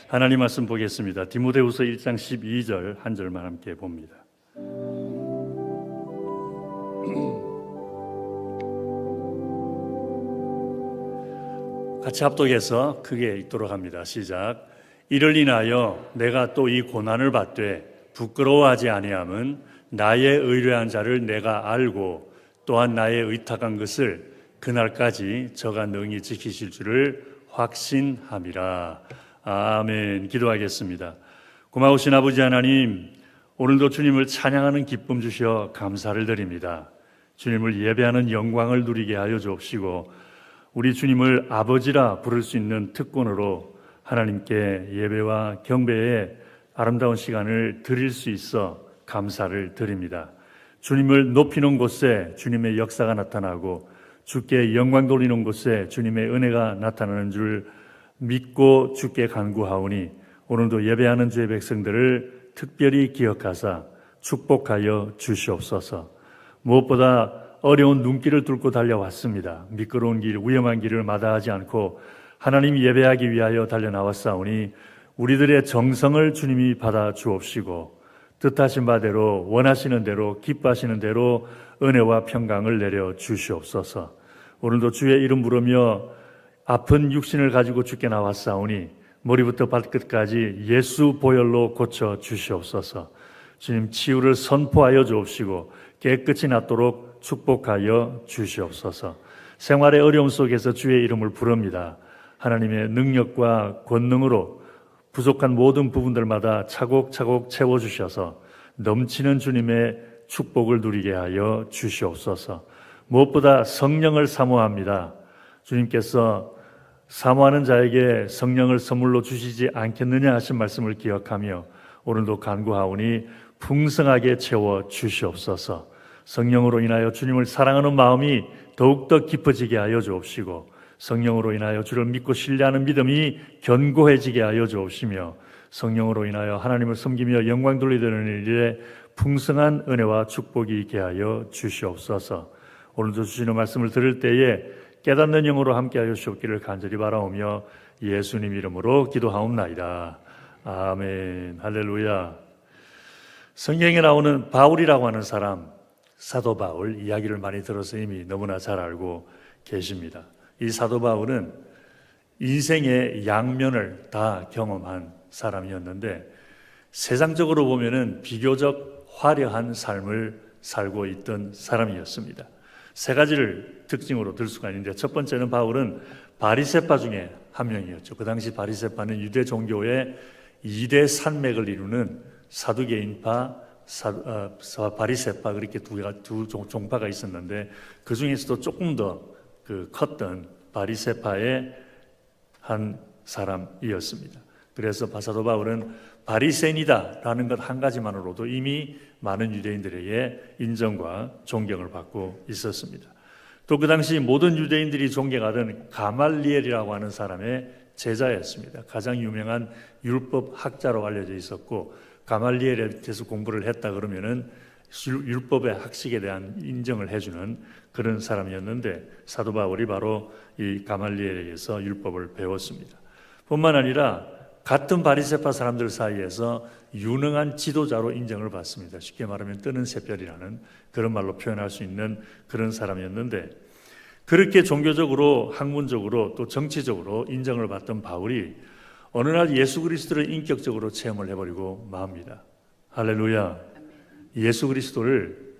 하나님 말씀 보겠습니다. 디모데후서 1장 12절 한 절만 함께 봅니다. 같이 합독해서 크게 읽도록 합니다. 시작. 이를 인하여 내가 또 이 고난을 받되 부끄러워하지 아니함은 나의 의뢰한 자를 내가 알고 또한 나의 의탁한 것을 그날까지 저가 능히 지키실 줄을 확신함이라. 아멘. 기도하겠습니다. 고마우신 아버지 하나님, 오늘도 주님을 찬양하는 기쁨 주셔 감사를 드립니다. 주님을 예배하는 영광을 누리게 하여 주옵시고 우리 주님을 아버지라 부를 수 있는 특권으로 하나님께 예배와 경배의 아름다운 시간을 드릴 수 있어 감사를 드립니다. 주님을 높이는 곳에 주님의 역사가 나타나고 주께 영광 돌리는 곳에 주님의 은혜가 나타나는 줄 믿고 주께 간구하오니 오늘도 예배하는 주의 백성들을 특별히 기억하사 축복하여 주시옵소서. 무엇보다 어려운 눈길을 뚫고 달려왔습니다. 미끄러운 길, 위험한 길을 마다하지 않고 하나님 예배하기 위하여 달려나왔사오니 우리들의 정성을 주님이 받아 주옵시고 뜻하신 바대로 원하시는 대로 기뻐하시는 대로 은혜와 평강을 내려 주시옵소서. 오늘도 주의 이름 부르며 아픈 육신을 가지고 주께 나왔사오니 머리부터 발끝까지 예수 보혈로 고쳐 주시옵소서. 주님 치유를 선포하여 주옵시고 깨끗이 낫도록 축복하여 주시옵소서. 생활의 어려움 속에서 주의 이름을 부릅니다. 하나님의 능력과 권능으로 부족한 모든 부분들마다 차곡차곡 채워주셔서 넘치는 주님의 축복을 누리게 하여 주시옵소서. 무엇보다 성령을 사모합니다. 주님께서 사모하는 자에게 성령을 선물로 주시지 않겠느냐 하신 말씀을 기억하며 오늘도 간구하오니 풍성하게 채워 주시옵소서. 성령으로 인하여 주님을 사랑하는 마음이 더욱더 깊어지게 하여 주옵시고 성령으로 인하여 주를 믿고 신뢰하는 믿음이 견고해지게 하여 주옵시며 성령으로 인하여 하나님을 섬기며 영광 돌리는 일에 풍성한 은혜와 축복이 있게 하여 주시옵소서. 오늘도 주시는 말씀을 들을 때에 깨닫는 영으로 함께하여 주옵기를 간절히 바라오며 예수님 이름으로 기도하옵나이다. 아멘. 할렐루야. 성경에 나오는 바울이라고 하는 사람, 사도 바울 이야기를 많이 들어서 이미 너무나 잘 알고 계십니다. 이 사도 바울은 인생의 양면을 다 경험한 사람이었는데 세상적으로 보면은 비교적 화려한 삶을 살고 있던 사람이었습니다. 세 가지를 특징으로 들 수가 있는데 첫 번째는 바울은 바리새파 중에 한 명이었죠. 그 당시 바리새파는 유대 종교의 2대 산맥을 이루는 사두개인파, 바리새파 그렇게 두 종파가 있었는데 그 중에서도 조금 더 컸던 바리새파의 한 사람이었습니다. 그래서 사도 바울은 바리새인이다라는 것 한 가지만으로도 이미 많은 유대인들에게 인정과 존경을 받고 있었습니다. 또 그 당시 모든 유대인들이 존경하던 가말리엘이라고 하는 사람의 제자였습니다. 가장 유명한 율법 학자로 알려져 있었고 가말리엘에 대해서 공부를 했다 그러면은 율법의 학식에 대한 인정을 해주는 그런 사람이었는데 사도 바울이 바로 이 가말리엘에게서 율법을 배웠습니다. 뿐만 아니라 같은 바리새파 사람들 사이에서 유능한 지도자로 인정을 받습니다. 쉽게 말하면 뜨는 새별이라는 그런 말로 표현할 수 있는 그런 사람이었는데 그렇게 종교적으로 학문적으로 또 정치적으로 인정을 받던 바울이 어느 날 예수 그리스도를 인격적으로 체험을 해버리고 맙니다. 할렐루야. 예수 그리스도를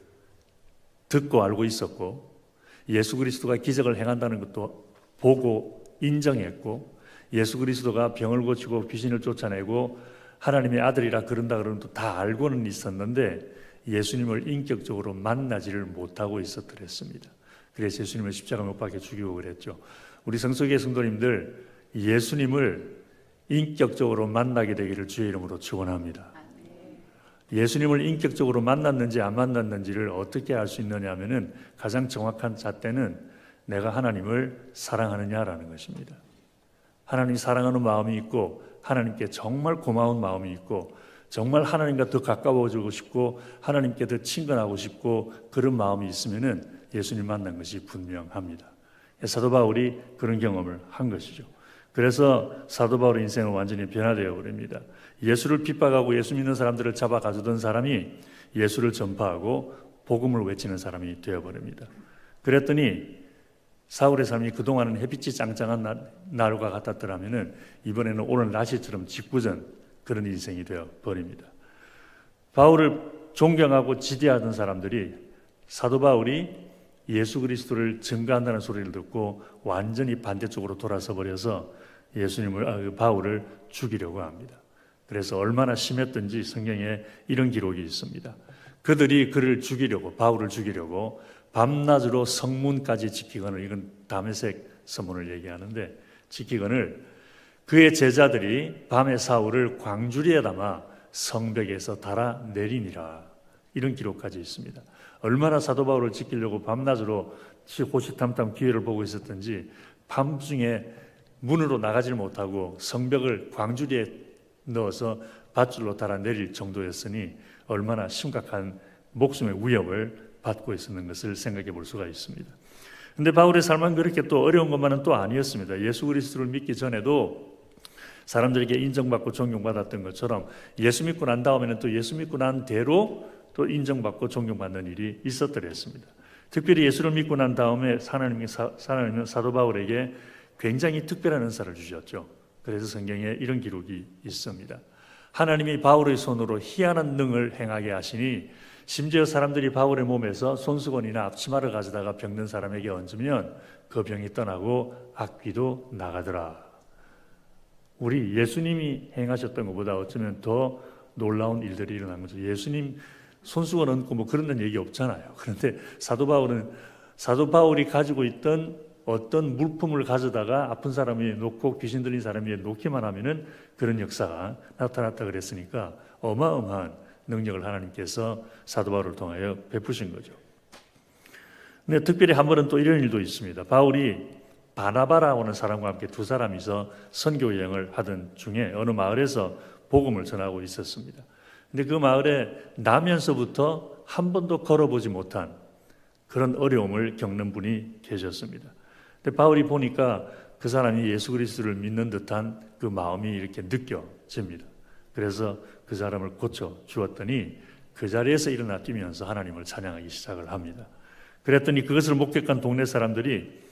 듣고 알고 있었고 예수 그리스도가 기적을 행한다는 것도 보고 인정했고 예수 그리스도가 병을 고치고 귀신을 쫓아내고 하나님의 아들이라 그런다 그러면 또 다 알고는 있었는데 예수님을 인격적으로 만나지를 못하고 있었더랬습니다. 그래서 예수님을 십자가 못 박혀 죽이고 그랬죠. 우리 성서교회 성도님들 예수님을 인격적으로 만나게 되기를 주의 이름으로 축원합니다. 예수님을 인격적으로 만났는지 안 만났는지를 어떻게 알 수 있느냐 하면은 가장 정확한 잣대는 내가 하나님을 사랑하느냐라는 것입니다. 하나님 사랑하는 마음이 있고 하나님께 정말 고마운 마음이 있고 정말 하나님과 더 가까워지고 싶고 하나님께 더 친근하고 싶고 그런 마음이 있으면은 예수님 만난 것이 분명합니다. 사도 바울이 그런 경험을 한 것이죠. 그래서 사도 바울의 인생은 완전히 변화되어 버립니다. 예수를 핍박하고 예수 믿는 사람들을 잡아 가두던 사람이 예수를 전파하고 복음을 외치는 사람이 되어버립니다. 그랬더니 사울의 삶이 그동안은 햇빛이 짱짱한 날과 같았더라면 이번에는 오늘 날씨처럼 직부전 그런 인생이 되어버립니다. 바울을 존경하고 지대하던 사람들이 사도 바울이 예수 그리스도를 증거한다는 소리를 듣고 완전히 반대쪽으로 돌아서 버려서 바울을 죽이려고 합니다. 그래서 얼마나 심했던지 성경에 이런 기록이 있습니다. 그들이 바울을 죽이려고 밤낮으로 성문까지 지키거늘, 이건 다메섹 서문을 얘기하는데, 지키거늘 그의 제자들이 밤에 사울을 광주리에 담아 성벽에서 달아 내리니라, 이런 기록까지 있습니다. 얼마나 사도 바울을 지키려고 밤낮으로 호시탐탐 기회를 보고 있었던지 밤중에 문으로 나가질 못하고 성벽을 광주리에 넣어서 밧줄로 달아 내릴 정도였으니 얼마나 심각한 목숨의 위협을 받고 있었는 것을 생각해 볼 수가 있습니다. 그런데 바울의 삶은 그렇게 또 어려운 것만은 또 아니었습니다. 예수 그리스도를 믿기 전에도 사람들에게 인정받고 존경받았던 것처럼 예수 믿고 난 다음에는 또 예수 믿고 난 대로 또 인정받고 존경받는 일이 있었더랬습니다. 특별히 예수를 믿고 난 다음에 하나님은 사도 바울에게 굉장히 특별한 은사를 주셨죠. 그래서 성경에 이런 기록이 있습니다. 하나님이 바울의 손으로 희한한 능을 행하게 하시니 심지어 사람들이 바울의 몸에서 손수건이나 앞치마를 가져다가 병든 사람에게 얹으면 그 병이 떠나고 악귀도 나가더라. 우리 예수님이 행하셨던 것보다 어쩌면 더 놀라운 일들이 일어난 거죠. 예수님 손수건 얹고 뭐 그런 얘기 없잖아요. 그런데 사도 바울이 가지고 있던 어떤 물품을 가져다가 아픈 사람이 놓고 귀신 들린 사람이 놓기만 하면은 그런 역사가 나타났다 그랬으니까 어마어마한 능력을 하나님께서 사도 바울을 통하여 베푸신 거죠. 근데 특별히 한 번은 또 이런 일도 있습니다. 바울이 바나바라고 하는 사람과 함께 두 사람이서 선교 여행을 하던 중에 어느 마을에서 복음을 전하고 있었습니다. 근데 그 마을에 나면서부터 한 번도 걸어보지 못한 그런 어려움을 겪는 분이 계셨습니다. 근데 바울이 보니까 그 사람이 예수 그리스도를 믿는 듯한 그 마음이 이렇게 느껴집니다. 그래서 그 사람을 고쳐 주었더니 그 자리에서 일어나 뛰면서 하나님을 찬양하기 시작을 합니다. 그랬더니 그것을 목격한 동네 사람들이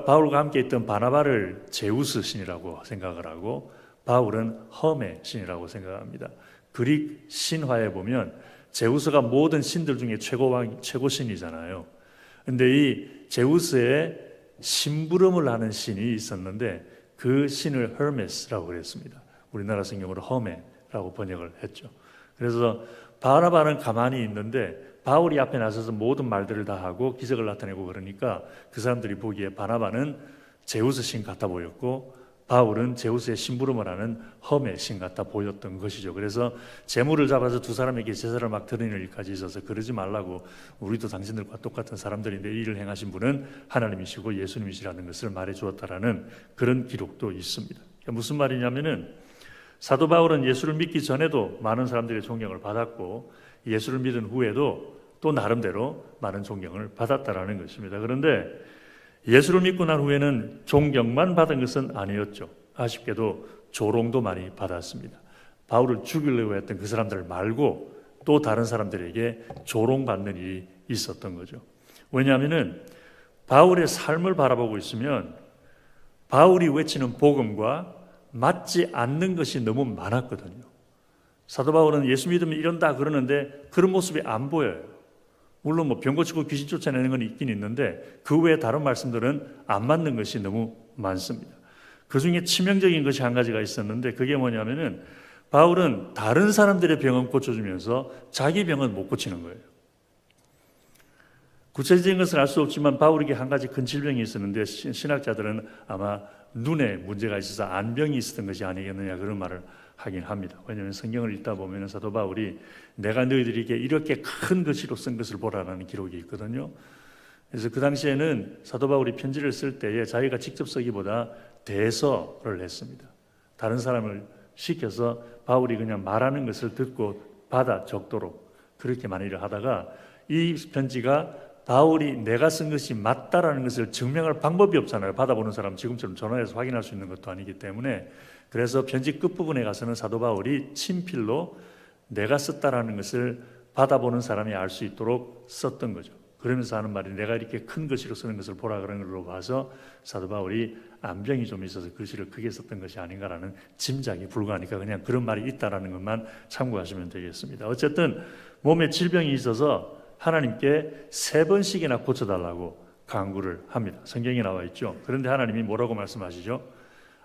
바울과 함께 있던 바나바를 제우스 신이라고 생각을 하고 바울은 험의 신이라고 생각합니다. 그릭 신화에 보면 제우스가 모든 신들 중에 최고 신이잖아요. 그런데 이 제우스의 심부름을 하는 신이 있었는데 그 신을 헤르메스라고 그랬습니다. 우리나라 성경으로 험해라고 번역을 했죠. 그래서 바나바는 가만히 있는데 바울이 앞에 나서서 모든 말들을 다 하고 기적을 나타내고 그러니까 그 사람들이 보기에 바나바는 제우스 신 같아 보였고 바울은 제우스의 심부름을 하는 험의 신 같아 보였던 것이죠. 그래서 재물을 잡아서 두 사람에게 제사를 막 드리는 일까지 있어서 그러지 말라고, 우리도 당신들과 똑같은 사람들인데 이 일을 행하신 분은 하나님이시고 예수님이시라는 것을 말해 주었다라는 그런 기록도 있습니다. 무슨 말이냐면은 사도 바울은 예수를 믿기 전에도 많은 사람들의 존경을 받았고 예수를 믿은 후에도 또 나름대로 많은 존경을 받았다라는 것입니다. 그런데 예수를 믿고 난 후에는 존경만 받은 것은 아니었죠. 아쉽게도 조롱도 많이 받았습니다. 바울을 죽이려고 했던 그 사람들 말고 또 다른 사람들에게 조롱받는 일이 있었던 거죠. 왜냐하면 바울의 삶을 바라보고 있으면 바울이 외치는 복음과 맞지 않는 것이 너무 많았거든요. 사도 바울은 예수 믿으면 이런다 그러는데 그런 모습이 안 보여요. 물론 뭐 병 고치고 귀신 쫓아내는 건 있긴 있는데 그 외에 다른 말씀들은 안 맞는 것이 너무 많습니다. 그 중에 치명적인 것이 한 가지가 있었는데 그게 뭐냐면은 바울은 다른 사람들의 병은 고쳐주면서 자기 병은 못 고치는 거예요. 구체적인 것은 알 수 없지만 바울에게 한 가지 큰 질병이 있었는데 신학자들은 아마 눈에 문제가 있어서 안병이 있었던 것이 아니겠느냐 그런 말을 하긴 합니다. 왜냐하면 성경을 읽다 보면 사도 바울이 내가 너희들에게 이렇게 큰 글씨로 쓴 것을 보라라는 기록이 있거든요. 그래서 그 당시에는 사도 바울이 편지를 쓸 때에 자기가 직접 쓰기보다 대서를 했습니다. 다른 사람을 시켜서 바울이 그냥 말하는 것을 듣고 받아 적도록 그렇게 많이 일을 하다가 이 편지가 바울이 내가 쓴 것이 맞다라는 것을 증명할 방법이 없잖아요. 받아보는 사람 지금처럼 전화해서 확인할 수 있는 것도 아니기 때문에. 그래서 편지 끝부분에 가서는 사도 바울이 친필로 내가 썼다라는 것을 받아보는 사람이 알 수 있도록 썼던 거죠. 그러면서 하는 말이 내가 이렇게 큰 글씨로 쓰는 것을 보라 그런 걸로 봐서 사도 바울이 암병이 좀 있어서 글씨를 크게 썼던 것이 아닌가라는 짐작이 불과하니까 그냥 그런 말이 있다라는 것만 참고하시면 되겠습니다. 어쨌든 몸에 질병이 있어서 하나님께 3번씩이나 고쳐달라고 간구를 합니다. 성경에 나와 있죠. 그런데 하나님이 뭐라고 말씀하시죠?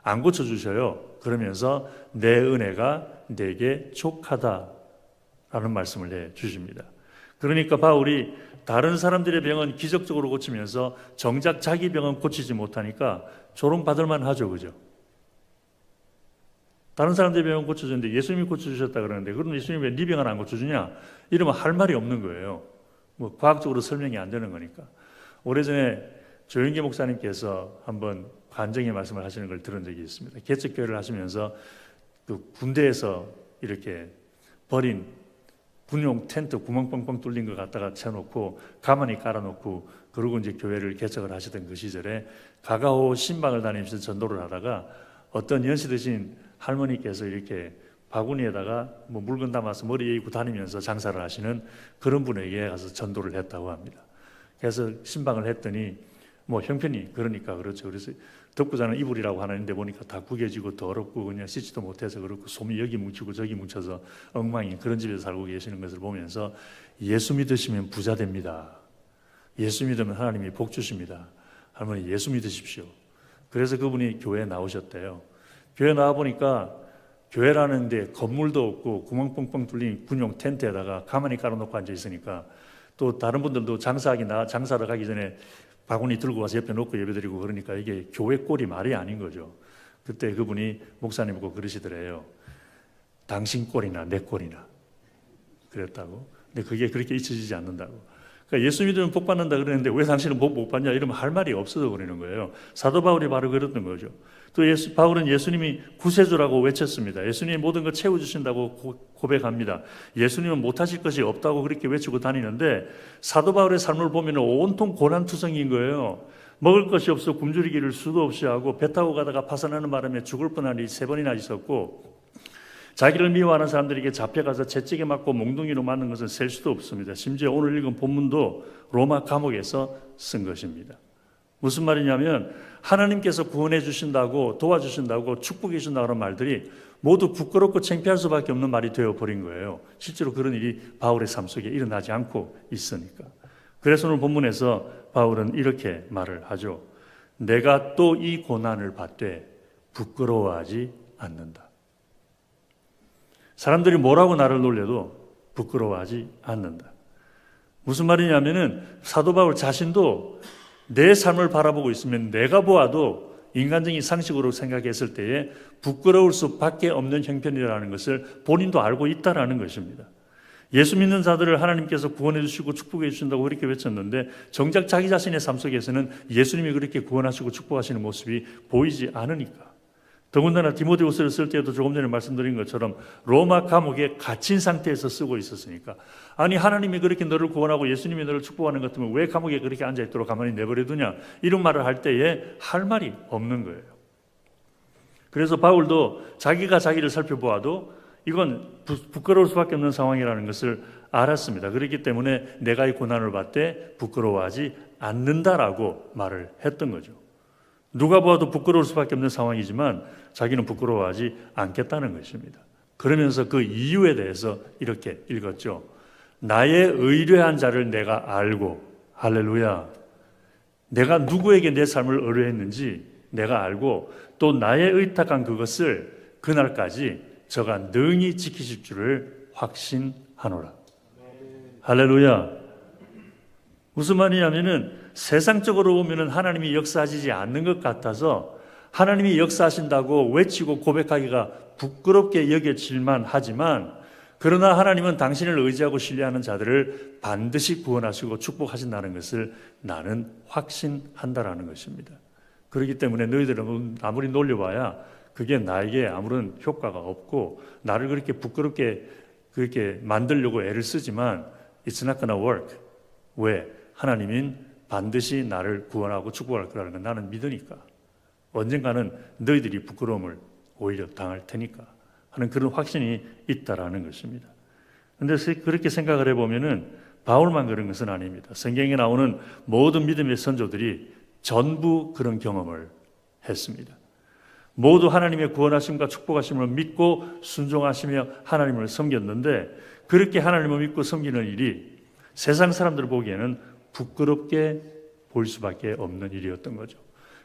안 고쳐주셔요. 그러면서 내 은혜가 내게 족하다라는 말씀을 해주십니다. 그러니까 바울이 다른 사람들의 병은 기적적으로 고치면서 정작 자기 병은 고치지 못하니까 조롱받을만 하죠. 그죠? 다른 사람들의 병은 고쳐주는데 예수님이 고쳐주셨다 그러는데 그럼 예수님이 왜 네 병은 안 고쳐주냐? 이러면 할 말이 없는 거예요. 뭐 과학적으로 설명이 안 되는 거니까. 오래전에 조영기 목사님께서 한번 간증의 말씀을 하시는 걸 들은 적이 있습니다. 개척교회를 하시면서 그 군대에서 이렇게 버린 군용 텐트 구멍 뻥뻥 뚫린 거 갖다가 쳐놓고 가만히 깔아놓고 그러고 이제 교회를 개척을 하시던 그 시절에 가가오 신방을 다니면서 전도를 하다가 어떤 연세 드신 할머니께서 이렇게 바구니에다가 뭐 물건 담아서 머리에 입고 다니면서 장사를 하시는 그런 분에게 가서 전도를 했다고 합니다. 그래서 신방을 했더니 뭐 형편이 그러니까 그렇죠. 그래서 덮고 자는 이불이라고 하는데 보니까 다 구겨지고 더럽고 그냥 씻지도 못해서 그렇고 솜이 여기 뭉치고 저기 뭉쳐서 엉망인 그런 집에서 살고 계시는 것을 보면서 예수 믿으시면 부자 됩니다. 예수 믿으면 하나님이 복 주십니다. 할머니 예수 믿으십시오. 그래서 그분이 교회에 나오셨대요. 교회 나와 보니까 교회라는 데 건물도 없고 구멍 뻥뻥 뚫린 군용 텐트에다가 가만히 깔아놓고 앉아 있으니까 또 다른 분들도 장사를 가기 전에 바구니 들고 와서 옆에 놓고 예배드리고 그러니까 이게 교회 꼴이 말이 아닌 거죠. 그때 그분이 목사님 보고 그러시더래요. 당신 꼴이나 내 꼴이나 그랬다고. 근데 그게 그렇게 잊혀지지 않는다고. 그러니까 예수 믿으면 복 받는다 그러는데 왜 당신은 복 못 받냐 이러면 할 말이 없어서 그러는 거예요. 사도 바울이 바로 그랬던 거죠. 또 바울은 예수님이 구세주라고 외쳤습니다. 예수님이 모든 걸 채워주신다고 고백합니다. 예수님은 못하실 것이 없다고 그렇게 외치고 다니는데 사도 바울의 삶을 보면 온통 고난투성인 거예요. 먹을 것이 없어 굶주리기를 수도 없이 하고 배 타고 가다가 파산하는 바람에 죽을 뻔한 일이 3번이나 있었고 자기를 미워하는 사람들에게 잡혀가서 채찍에 맞고 몽둥이로 맞는 것은 셀 수도 없습니다. 심지어 오늘 읽은 본문도 로마 감옥에서 쓴 것입니다. 무슨 말이냐면 하나님께서 구원해 주신다고 도와주신다고 축복해 주신다고 하는 말들이 모두 부끄럽고 창피할 수밖에 없는 말이 되어버린 거예요. 실제로 그런 일이 바울의 삶 속에 일어나지 않고 있으니까. 그래서 오늘 본문에서 바울은 이렇게 말을 하죠. 내가 또 이 고난을 받되 부끄러워하지 않는다. 사람들이 뭐라고 나를 놀려도 부끄러워하지 않는다. 무슨 말이냐면은 사도 바울 자신도 내 삶을 바라보고 있으면 내가 보아도 인간적인 상식으로 생각했을 때에 부끄러울 수밖에 없는 형편이라는 것을 본인도 알고 있다라는 것입니다. 예수 믿는 자들을 하나님께서 구원해 주시고 축복해 주신다고 그렇게 외쳤는데 정작 자기 자신의 삶 속에서는 예수님이 그렇게 구원하시고 축복하시는 모습이 보이지 않으니까. 더군다나 디모데후서를 쓸 때도 조금 전에 말씀드린 것처럼 로마 감옥에 갇힌 상태에서 쓰고 있었으니까 아니 하나님이 그렇게 너를 구원하고 예수님이 너를 축복하는 것 같으면 왜 감옥에 그렇게 앉아있도록 가만히 내버려두냐 이런 말을 할 때에 할 말이 없는 거예요. 그래서 바울도 자기가 자기를 살펴보아도 이건 부끄러울 수밖에 없는 상황이라는 것을 알았습니다. 그렇기 때문에 내가 이 고난을 받되 부끄러워하지 않는다라고 말을 했던 거죠. 누가 보아도 부끄러울 수밖에 없는 상황이지만 자기는 부끄러워하지 않겠다는 것입니다. 그러면서 그 이유에 대해서 이렇게 읽었죠. 나의 의뢰한 자를 내가 알고 할렐루야. 내가 누구에게 내 삶을 의뢰했는지 내가 알고 또 나의 의탁한 그것을 그날까지 저가 능히 지키실 줄을 확신하노라. 할렐루야. 무슨 말이냐면은 세상적으로 보면은 하나님이 역사하시지 않는 것 같아서 하나님이 역사하신다고 외치고 고백하기가 부끄럽게 여겨질만 하지만 그러나 하나님은 당신을 의지하고 신뢰하는 자들을 반드시 구원하시고 축복하신다는 것을 나는 확신한다라는 것입니다. 그렇기 때문에 너희들은 아무리 놀려봐야 그게 나에게 아무런 효과가 없고 나를 그렇게 부끄럽게 그렇게 만들려고 애를 쓰지만 It's not gonna work. 왜? 하나님은 반드시 나를 구원하고 축복할 거라는 건 나는 믿으니까. 언젠가는 너희들이 부끄러움을 오히려 당할 테니까 하는 그런 확신이 있다라는 것입니다. 그런데 그렇게 생각을 해보면은 바울만 그런 것은 아닙니다. 성경에 나오는 모든 믿음의 선조들이 전부 그런 경험을 했습니다. 모두 하나님의 구원하심과 축복하심을 믿고 순종하시며 하나님을 섬겼는데, 그렇게 하나님을 믿고 섬기는 일이 세상 사람들 보기에는 부끄럽게 보일 수밖에 없는 일이었던 거죠.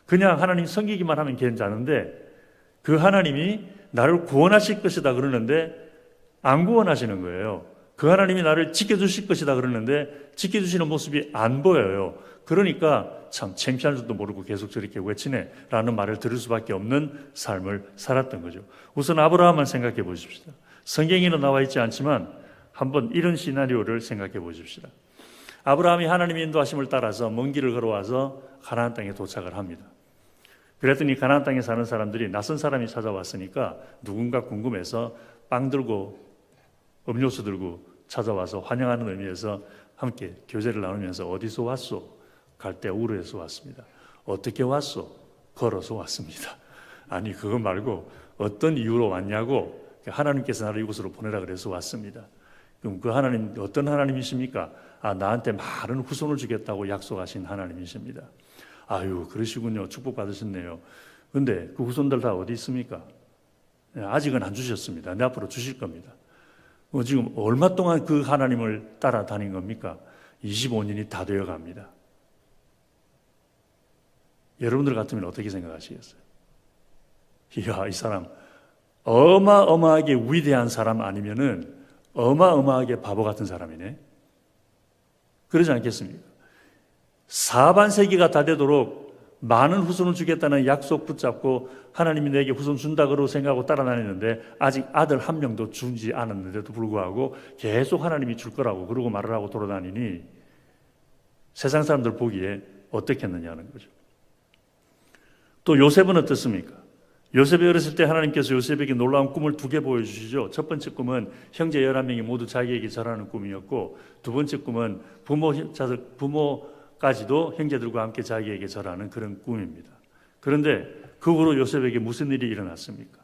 그냥 하나님 섬기기만 하면 괜찮은데 그 하나님이 나를 구원하실 것이다 그러는데 안 구원하시는 거예요. 그 하나님이 나를 지켜주실 것이다 그러는데 지켜주시는 모습이 안 보여요. 그러니까 참 창피한 줄도 모르고 계속 저렇게 외치네 라는 말을 들을 수밖에 없는 삶을 살았던 거죠. 우선 아브라함을 생각해 보십시다. 성경에는 나와 있지 않지만 한번 이런 시나리오를 생각해 보십시다. 아브라함이 하나님의 인도하심을 따라서 먼 길을 걸어와서 가나안 땅에 도착을 합니다. 그랬더니 가나안 땅에 사는 사람들이 낯선 사람이 찾아왔으니까 누군가 궁금해서 빵 들고 음료수 들고 찾아와서 환영하는 의미에서 함께 교제를 나누면서 어디서 왔소? 갈대우르에서 왔습니다. 어떻게 왔소? 걸어서 왔습니다. 아니 그거 말고 어떤 이유로 왔냐고, 하나님께서 나를 이곳으로 보내라 그래서 왔습니다. 그럼 그 하나님 어떤 하나님이십니까? 나한테 많은 후손을 주겠다고 약속하신 하나님이십니다. 아유 그러시군요. 축복받으셨네요. 근데 그 후손들 다 어디 있습니까? 아직은 안 주셨습니다. 내 앞으로 주실 겁니다. 지금 얼마 동안 그 하나님을 따라다닌 겁니까? 25년이 다 되어 갑니다. 여러분들 같으면 어떻게 생각하시겠어요? 이야, 이 사람 어마어마하게 위대한 사람 아니면은 어마어마하게 바보 같은 사람이네. 그러지 않겠습니까? 사반세기가 다 되도록 많은 후손을 주겠다는 약속 붙잡고 하나님이 내게 후손 준다고 생각하고 따라다녔는데 아직 아들 한 명도 주지 않았는데도 불구하고 계속 하나님이 줄 거라고 그러고 말을 하고 돌아다니니 세상 사람들 보기에 어떻겠느냐는 거죠. 또 요셉은 어떻습니까? 요셉이 어렸을 때 하나님께서 요셉에게 놀라운 꿈을 2개 보여주시죠. 첫 번째 꿈은 형제 11명이 모두 자기에게 절하는 꿈이었고, 두 번째 꿈은 부모까지도 형제들과 함께 자기에게 절하는 그런 꿈입니다. 그런데 그 후로 요셉에게 무슨 일이 일어났습니까?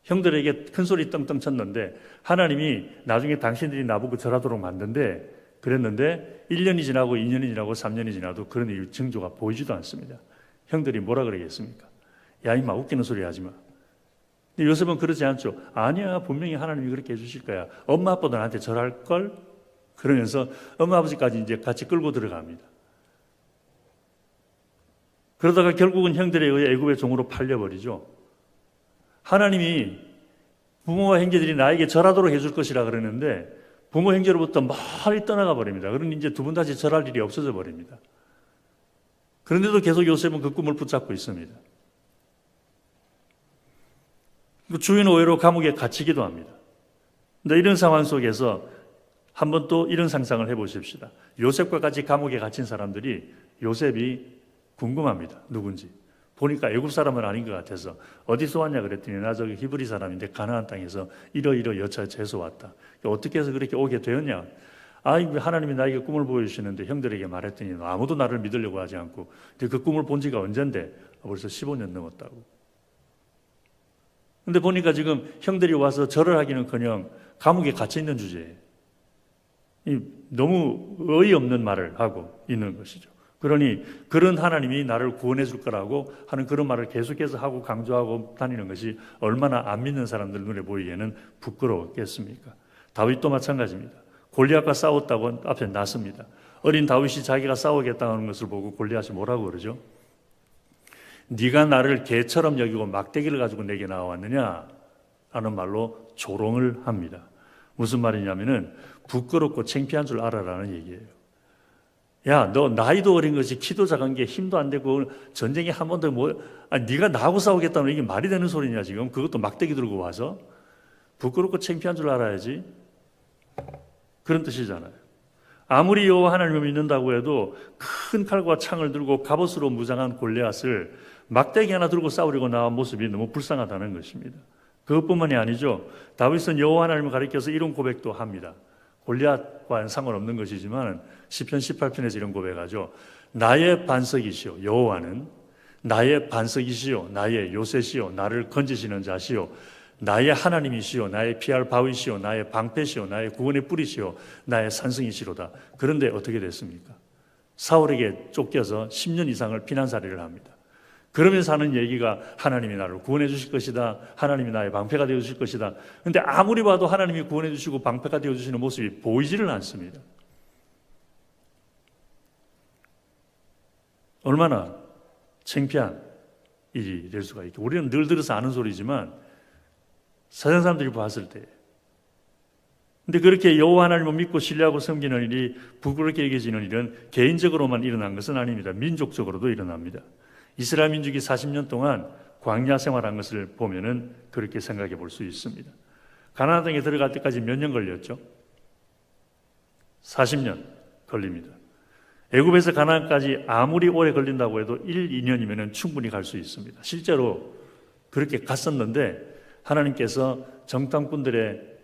형들에게 큰 소리 떵떵 쳤는데 하나님이 나중에 당신들이 나보고 절하도록 만든데 그랬는데 1년이 지나고 2년이 지나고 3년이 지나도 그런 일 징조가 보이지도 않습니다. 형들이 뭐라 그러겠습니까? 야 임마 웃기는 소리 하지 마. 근데 요셉은 그러지 않죠. 아니야 분명히 하나님이 그렇게 해주실 거야. 엄마 아빠도 나한테 절할걸? 그러면서 엄마 아버지까지 이제 같이 끌고 들어갑니다. 그러다가 결국은 형들에 의해 애굽의 종으로 팔려버리죠. 하나님이 부모와 형제들이 나에게 절하도록 해줄 것이라 그러는데 부모 형제로부터 멀리 떠나가 버립니다. 그러니 이제 두 분 다시 절할 일이 없어져 버립니다. 그런데도 계속 요셉은 그 꿈을 붙잡고 있습니다. 주인 오해로 감옥에 갇히기도 합니다. 근데 이런 상황 속에서 한번 또 이런 상상을 해보십시다. 요셉과 같이 감옥에 갇힌 사람들이 요셉이 궁금합니다. 누군지. 보니까 애굽 사람은 아닌 것 같아서 어디서 왔냐 그랬더니 나 저기 히브리 사람인데 가나안 땅에서 이러이러 여차저차해서 왔다. 어떻게 해서 그렇게 오게 되었냐. 하나님이 나에게 꿈을 보여주시는데 형들에게 말했더니 아무도 나를 믿으려고 하지 않고 그 꿈을 본 지가 언젠데 벌써 15년 넘었다고. 근데 보니까 지금 형들이 와서 절을 하기는커녕 감옥에 갇혀있는 주제에 너무 어이없는 말을 하고 있는 것이죠. 그러니 그런 하나님이 나를 구원해 줄 거라고 하는 그런 말을 계속해서 하고 강조하고 다니는 것이 얼마나 안 믿는 사람들 눈에 보이기에는 부끄러웠겠습니까? 다윗도 마찬가지입니다. 골리앗과 싸웠다고 앞에 나섭니다. 어린 다윗이 자기가 싸우겠다는 것을 보고 골리앗이 뭐라고 그러죠? 네가 나를 개처럼 여기고 막대기를 가지고 내게 나왔느냐? 라는 말로 조롱을 합니다. 무슨 말이냐면은 부끄럽고 창피한 줄 알아라는 얘기예요. 야, 너 나이도 어린 것이 키도 작은 게 힘도 안 되고 전쟁에 한 번도 네가 나하고 싸우겠다는 이게 말이 되는 소리냐 지금? 그것도 막대기 들고 와서 부끄럽고 창피한 줄 알아야지. 그런 뜻이잖아요. 아무리 여호와 하나님을 믿는다고 해도 큰 칼과 창을 들고 갑옷으로 무장한 골리앗을 막대기 하나 들고 싸우려고 나온 모습이 너무 불쌍하다는 것입니다. 그것뿐만이 아니죠. 다윗은 여호와 하나님을 가리켜서 이런 고백도 합니다. 골리앗과는 상관없는 것이지만 시편 18편에서 이런 고백하죠. 나의 반석이시오 여호와는 나의 반석이시오 나의 요새시오 나를 건지시는 자시오 나의 하나님이시오 나의 피할 바위시오 나의 방패시오 나의 구원의 뿌리시오 나의 산성이시로다. 그런데 어떻게 됐습니까? 사울에게 쫓겨서 10년 이상을 피난살이를 합니다. 그러면서 하는 얘기가 하나님이 나를 구원해 주실 것이다. 하나님이 나의 방패가 되어 주실 것이다. 그런데 아무리 봐도 하나님이 구원해 주시고 방패가 되어 주시는 모습이 보이지를 않습니다. 얼마나 창피한 일이 될 수가 있고, 우리는 늘 들어서 아는 소리지만 세상 사람들이 봤을 때, 근데 그렇게 여호와 하나님을 믿고 신뢰하고 섬기는 일이 부끄럽게 여겨지는 일은 개인적으로만 일어난 것은 아닙니다. 민족적으로도 일어납니다. 이스라엘 민족이 40년 동안 광야 생활한 것을 보면은 그렇게 생각해 볼 수 있습니다. 가나안 땅에 들어갈 때까지 몇 년 걸렸죠? 40년 걸립니다. 애굽에서 가나안까지 아무리 오래 걸린다고 해도 1, 2년이면 충분히 갈 수 있습니다. 실제로 그렇게 갔었는데 하나님께서 정탐꾼들의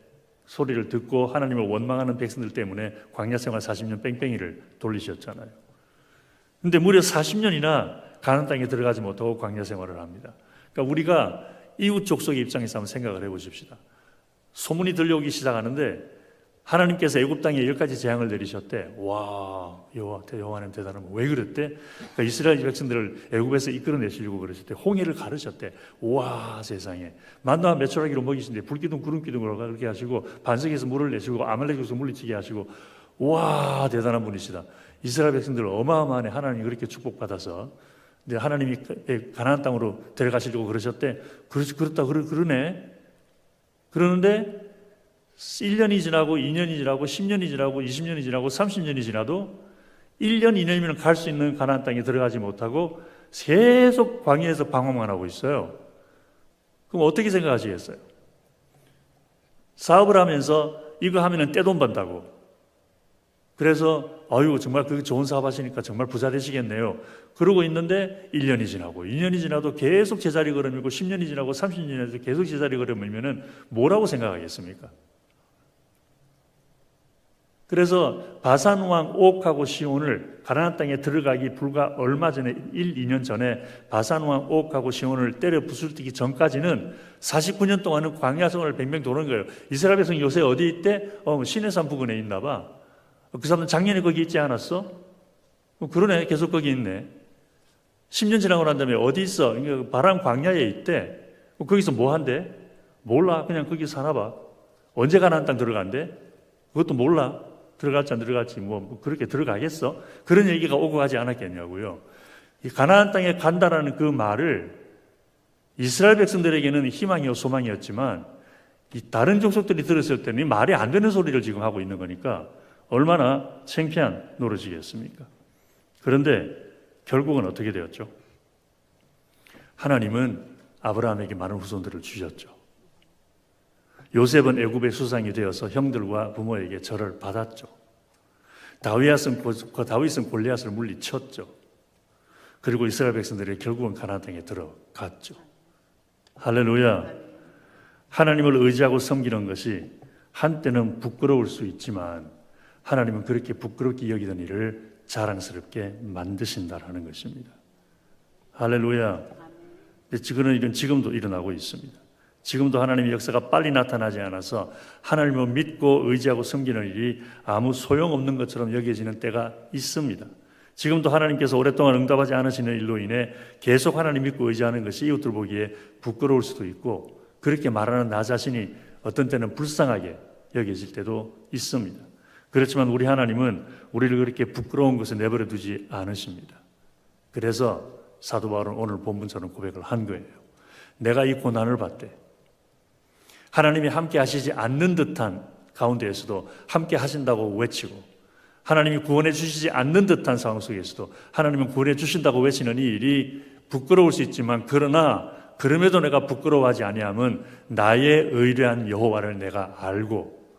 소리를 듣고 하나님을 원망하는 백성들 때문에 광야 생활 40년 뺑뺑이를 돌리셨잖아요. 그런데 무려 40년이나 가나안 땅에 들어가지 못하고 광야 생활을 합니다. 그러니까 우리가 이웃 족속의 입장에서 한번 생각을 해보십시다. 소문이 들려오기 시작하는데 하나님께서 애굽 땅에 10가지 재앙을 내리셨대. 와, 여호와는 대단한 거. 왜 그랬대? 그러니까 이스라엘 백성들을 애굽에서 이끌어내시려고 그러셨대. 홍해를 가르셨대. 와, 세상에. 만나와 메추라기로 먹이신대. 불기둥 구름기둥으로 그렇게 하시고 반석에서 물을 내시고 아말렉에서 물리치게 하시고. 와, 대단한 분이시다. 이스라엘 백성들 어마어마하네. 하나님이 그렇게 축복받아서. 근데 하나님이 가나안 땅으로 데려가시려고 그러셨대. 그러네. 그러는데 1년이 지나고 2년이 지나고 10년이 지나고 20년이 지나고 30년이 지나도 1년, 2년이면 갈 수 있는 가나안 땅에 들어가지 못하고 계속 광야에서 방황만 하고 있어요. 그럼 어떻게 생각하시겠어요? 사업을 하면서 이거 하면은 떼돈 번다고. 그래서 아유 정말 그게 좋은 사업 하시니까 정말 부자 되시겠네요. 그러고 있는데 1년이 지나고 2년이 지나도 계속 제자리 걸음이고 10년이 지나고 30년이 지나도 계속 제자리 걸음이면은 뭐라고 생각하겠습니까? 그래서 바산 왕 옥하고 시온을 가나안 땅에 들어가기 불과 얼마 전에 1, 2년 전에 바산 왕 옥하고 시온을 때려 부술뜨기 전까지는 49년 동안은 광야 생활을 뱅뱅 도는 거예요. 이스라엘 백성 요새 어디 있대? 시내산 부근에 있나 봐. 그 사람은 작년에 거기 있지 않았어? 그러네. 계속 거기 있네. 10년 지나고 난 다음에 어디 있어? 바람 광야에 있대. 거기서 뭐 한대? 몰라. 그냥 거기 사나 봐. 언제 가나안 땅 들어간대? 그것도 몰라. 들어갈지 안 들어갈지 뭐 그렇게 들어가겠어? 그런 얘기가 오고 가지 않았겠냐고요. 이 가나안 땅에 간다라는 그 말을 이스라엘 백성들에게는 희망이요 소망이었지만 이 다른 족속들이 들었을 때는 말이 안 되는 소리를 지금 하고 있는 거니까 얼마나 창피한 노릇이겠습니까? 그런데 결국은 어떻게 되었죠? 하나님은 아브라함에게 많은 후손들을 주셨죠. 요셉은 애굽의 수상이 되어서 형들과 부모에게 절을 받았죠. 다윗은 골리앗을 물리쳤죠. 그리고 이스라엘 백성들이 결국은 가나안 땅에 들어갔죠. 할렐루야. 하나님을 의지하고 섬기는 것이 한때는 부끄러울 수 있지만 하나님은 그렇게 부끄럽게 여기던 일을 자랑스럽게 만드신다라는 것입니다. 할렐루야. 그런 일은 지금도 일어나고 있습니다. 지금도 하나님의 역사가 빨리 나타나지 않아서 하나님을 믿고 의지하고 섬기는 일이 아무 소용없는 것처럼 여겨지는 때가 있습니다. 지금도 하나님께서 오랫동안 응답하지 않으시는 일로 인해 계속 하나님 믿고 의지하는 것이 이웃들 보기에 부끄러울 수도 있고 그렇게 말하는 나 자신이 어떤 때는 불쌍하게 여겨질 때도 있습니다. 그렇지만 우리 하나님은 우리를 그렇게 부끄러운 것에 내버려 두지 않으십니다. 그래서 사도 바울은 오늘 본문처럼 고백을 한 거예요. 내가 이 고난을 받되 하나님이 함께 하시지 않는 듯한 가운데에서도 함께 하신다고 외치고 하나님이 구원해 주시지 않는 듯한 상황 속에서도 하나님은 구원해 주신다고 외치는 이 일이 부끄러울 수 있지만 그러나 그럼에도 내가 부끄러워하지 아니함은 나의 의뢰한 여호와를 내가 알고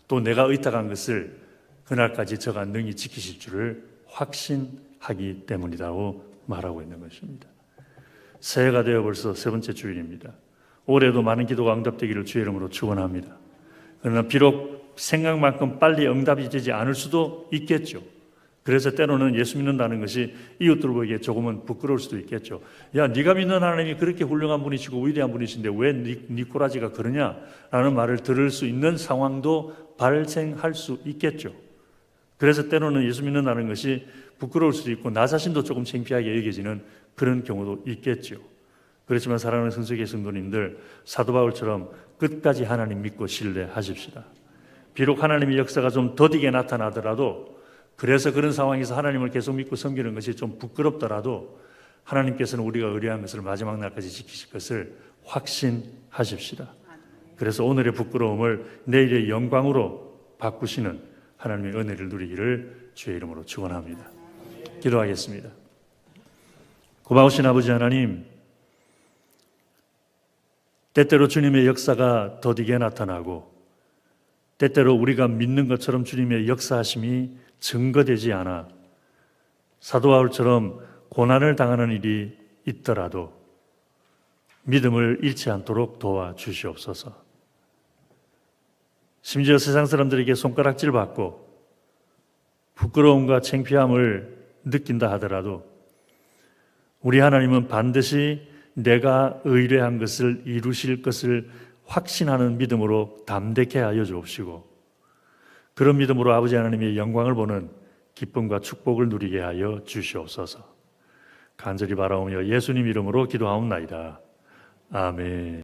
또 내가 의탁한 것을 그날까지 저가 능히 지키실 줄을 확신하기 때문이라고 말하고 있는 것입니다. 새해가 되어 벌써 세 번째 주일입니다. 올해도 많은 기도가 응답되기를 주의 이름으로 축원합니다. 그러나 비록 생각만큼 빨리 응답이 되지 않을 수도 있겠죠. 그래서 때로는 예수 믿는다는 것이 이웃들 보기에 조금은 부끄러울 수도 있겠죠. 야, 네가 믿는 하나님이 그렇게 훌륭한 분이시고 위대한 분이신데 왜 네 꼬라지가 그러냐라는 말을 들을 수 있는 상황도 발생할 수 있겠죠. 그래서 때로는 예수 믿는다는 것이 부끄러울 수도 있고 나 자신도 조금 창피하게 여겨지는 그런 경우도 있겠죠. 그렇지만 사랑하는 성도의 성도님들, 사도 바울처럼 끝까지 하나님 믿고 신뢰하십시다. 비록 하나님의 역사가 좀 더디게 나타나더라도, 그래서 그런 상황에서 하나님을 계속 믿고 섬기는 것이 좀 부끄럽더라도 하나님께서는 우리가 의뢰한 것을 마지막 날까지 지키실 것을 확신하십시다. 그래서 오늘의 부끄러움을 내일의 영광으로 바꾸시는 하나님의 은혜를 누리기를 주의 이름으로 축원합니다. 기도하겠습니다. 고마우신 아버지 하나님, 때때로 주님의 역사가 더디게 나타나고 때때로 우리가 믿는 것처럼 주님의 역사하심이 증거되지 않아 사도 바울처럼 고난을 당하는 일이 있더라도 믿음을 잃지 않도록 도와주시옵소서. 심지어 세상 사람들에게 손가락질 받고 부끄러움과 창피함을 느낀다 하더라도 우리 하나님은 반드시 내가 의뢰한 것을 이루실 것을 확신하는 믿음으로 담대케 하여 주옵시고, 그런 믿음으로 아버지 하나님의 영광을 보는 기쁨과 축복을 누리게 하여 주시옵소서. 간절히 바라오며 예수님 이름으로 기도하옵나이다. 아멘.